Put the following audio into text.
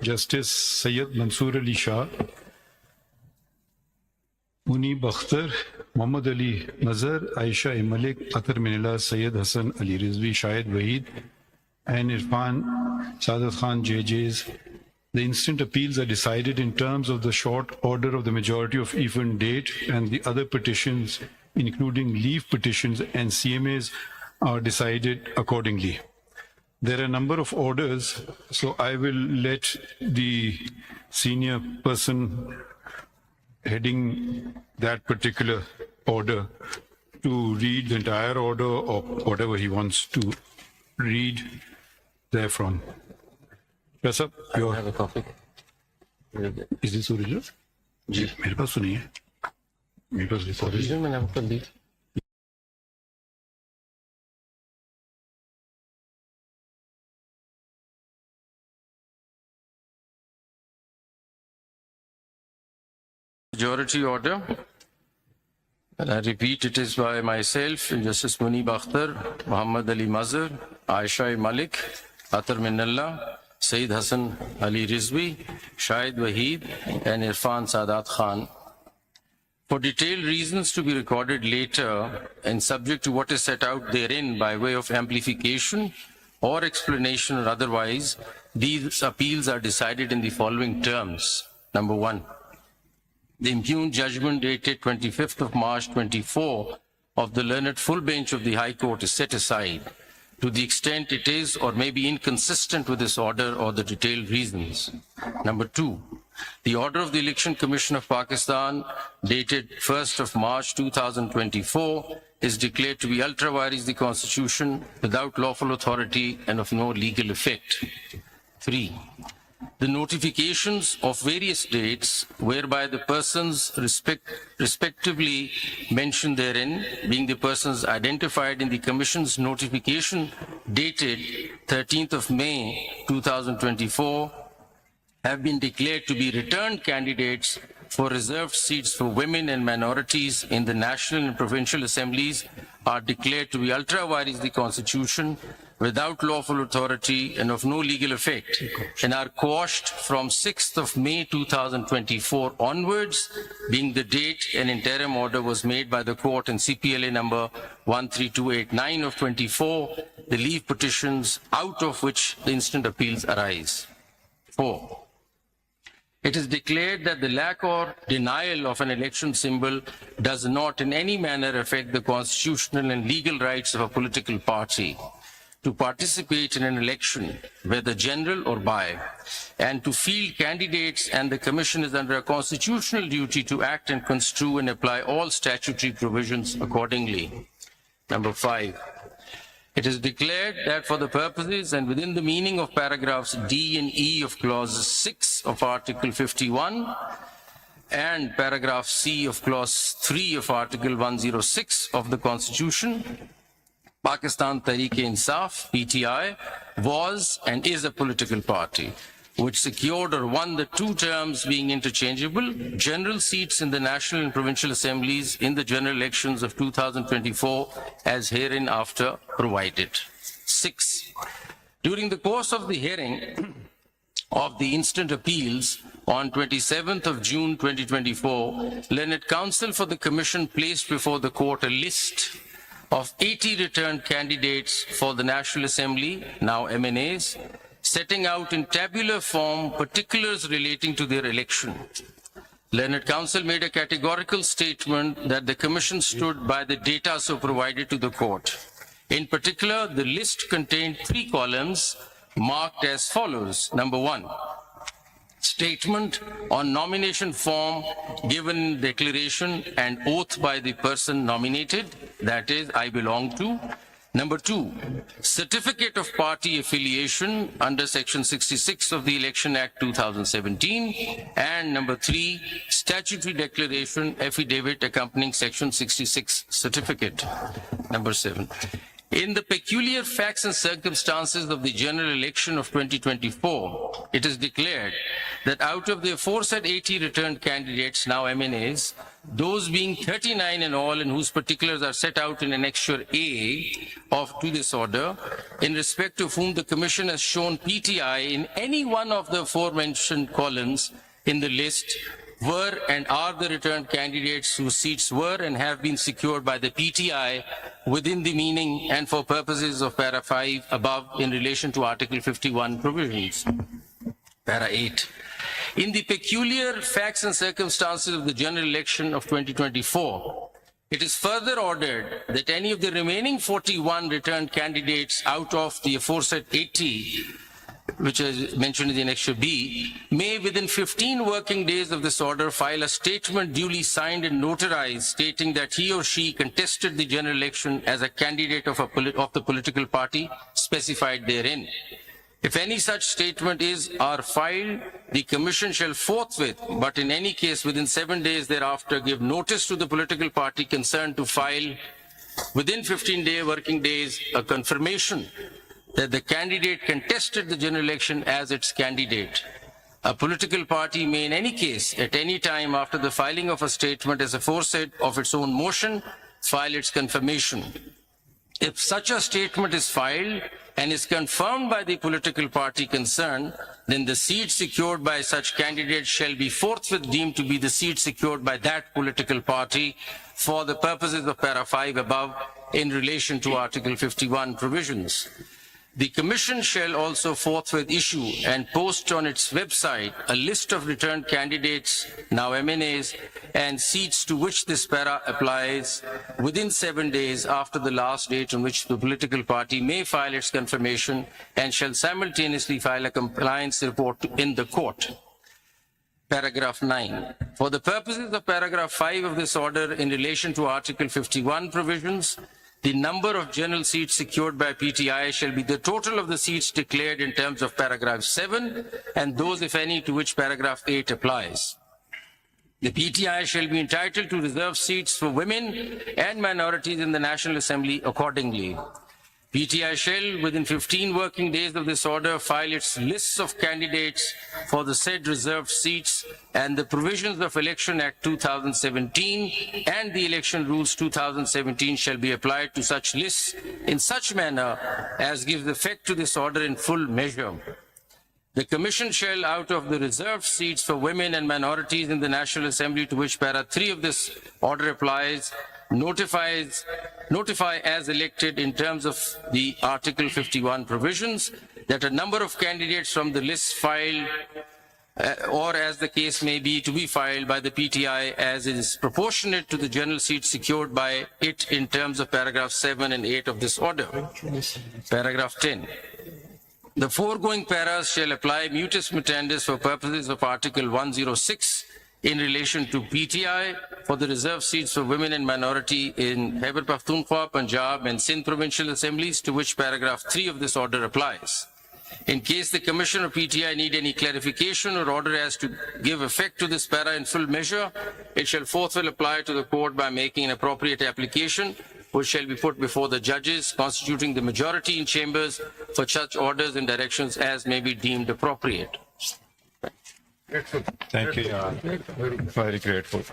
Justice Syed Mansoor Ali Shah, Munib Akhtar, Muhammad Ali Nazar, Aisha Malik, Athar Minillah, Syed Hassan Ali Rizvi, Shahid Waheed, and Irfan Sadat Khan JJs. The instant appeals are decided in terms of the short order of the majority of even date, and the other petitions, including leave petitions and CMAs, are decided accordingly. There are a number of orders, so I will let the senior person heading that particular order to read the entire order or whatever he wants to read therefrom. Yes, sir. I have a copy. Is this original? जी मेरे पास तो नहीं है मेरे पास record Original मैंने आपको दी। Majority order. And I repeat, it is by myself, Justice Munib Akhtar, Muhammad Ali Mazhar, Aisha Malik, Athar Minallah, Sayyid Hassan Ali Rizvi, Shahid Waheed, and Irfan Sadat Khan. For detailed reasons to be recorded later and subject to what is set out therein by way of amplification or explanation or otherwise, these appeals are decided in the following terms. Number one, the impugned judgment dated 25th of March 24 of the learned full bench of the High Court is set aside to the extent it is or may be inconsistent with this order or the detailed reasons. Number two, the order of the Election Commission of Pakistan dated 1st of March 2024 is declared to be ultra vires the Constitution without lawful authority and of no legal effect. Three, the notifications of various dates whereby the persons respectively mentioned therein, being the persons identified in the Commission's notification dated 13th of May 2024, have been declared to be returned candidates for reserved seats for women and minorities in the national and provincial assemblies, are declared to be ultra vires the Constitution without lawful authority and of no legal effect, and are quashed from 6th of May 2024 onwards, being the date an interim order was made by the court in CPLA number 13289 of 24, the leave petitions out of which the instant appeals arise. 4. It is declared that the lack or denial of an election symbol does not in any manner affect the constitutional and legal rights of a political party to participate in an election, whether general or by, and to field candidates, and the Commission is under a constitutional duty to act and construe and apply all statutory provisions accordingly. Number 5. It is declared that for the purposes and within the meaning of paragraphs D and E of clause 6 of Article 51 and paragraph C of clause 3 of Article 106 of the Constitution, Pakistan Tehreek-e-Insaf, PTI, was and is a political party which secured or won the two terms being interchangeable general seats in the national and provincial assemblies in the general elections of 2024 as hereinafter provided. 6. During the course of the hearing of the instant appeals on 27th of June 2024, Learned Counsel for the Commission placed before the court a list of 80 returned candidates for the National Assembly, now MNAs, setting out in tabular form particulars relating to their election. Learned Counsel made a categorical statement that the Commission stood by the data so provided to the court. In particular, the list contained 3 columns marked as follows. Number 1, statement on nomination form given in declaration and oath by the person nominated, that is, I belong to. Number 2, certificate of party affiliation under Section 66 of the Election Act 2017. And number 3, statutory declaration affidavit accompanying Section 66 certificate. Number 7. In the peculiar facts and circumstances of the general election of 2024, it is declared that out of the aforesaid 80 returned candidates, now MNAs, those being 39 in all and whose particulars are set out in Annexure A to this order, in respect of whom the Commission has shown PTI in any one of the aforementioned columns in the list, were and are the returned candidates whose seats were and have been secured by the PTI within the meaning and for purposes of Para 5 above in relation to Article 51 provisions. Para 8. In the peculiar facts and circumstances of the general election of 2024, it is further ordered that any of the remaining 41 returned candidates out of the aforesaid 80, which is mentioned in the Annexure B, may within 15 working days of this order file a statement duly signed and notarized stating that he or she contested the general election as a candidate of the political party specified therein. If any such statement are filed, the Commission shall forthwith, but in any case within 7 days thereafter, give notice to the political party concerned to file within 15 working days a confirmation that the candidate contested the general election as its candidate. A political party may in any case, at any time after the filing of a statement as aforesaid of its own motion, file its confirmation. If such a statement is filed and is confirmed by the political party concerned, then the seat secured by such candidate shall be forthwith deemed to be the seat secured by that political party for the purposes of Para 5 above in relation to Article 51 provisions. The Commission shall also forthwith issue and post on its website a list of returned candidates, now MNAs, and seats to which this para applies within 7 days after the last date on which the political party may file its confirmation and shall simultaneously file a compliance report in the court. Paragraph 9. For the purposes of paragraph 5 of this order in relation to Article 51 provisions, the number of general seats secured by PTI shall be the total of the seats declared in terms of paragraph 7 and those, if any, to which paragraph 8 applies. The PTI shall be entitled to reserve seats for women and minorities in the National Assembly accordingly. PTI shall, within 15 working days of this order, file its lists of candidates for the said reserved seats, and the provisions of Election Act 2017 and the Election Rules 2017 shall be applied to such lists in such manner as gives effect to this order in full measure. The Commission shall, out of the reserved seats for women and minorities in the National Assembly to which Para 3 of this order applies, notify as elected in terms of the Article 51 provisions that a number of candidates from the list filed or as the case may be to be filed by the PTI as is proportionate to the general seats secured by it in terms of paragraph 7 and 8 of this order. Paragraph 10. The foregoing paras shall apply mutus mutandis for purposes of Article 106 in relation to PTI for the reserved seats for women and minority in Khyber Pakhtunkhwa, Punjab and Sindh provincial assemblies to which paragraph 3 of this order applies. In case the Commission or PTI need any clarification or order as to give effect to this para in full measure, it shall forthwith apply to the court by making an appropriate application, which shall be put before the judges constituting the majority in chambers for such orders and directions as may be deemed appropriate. Thank you. Very grateful.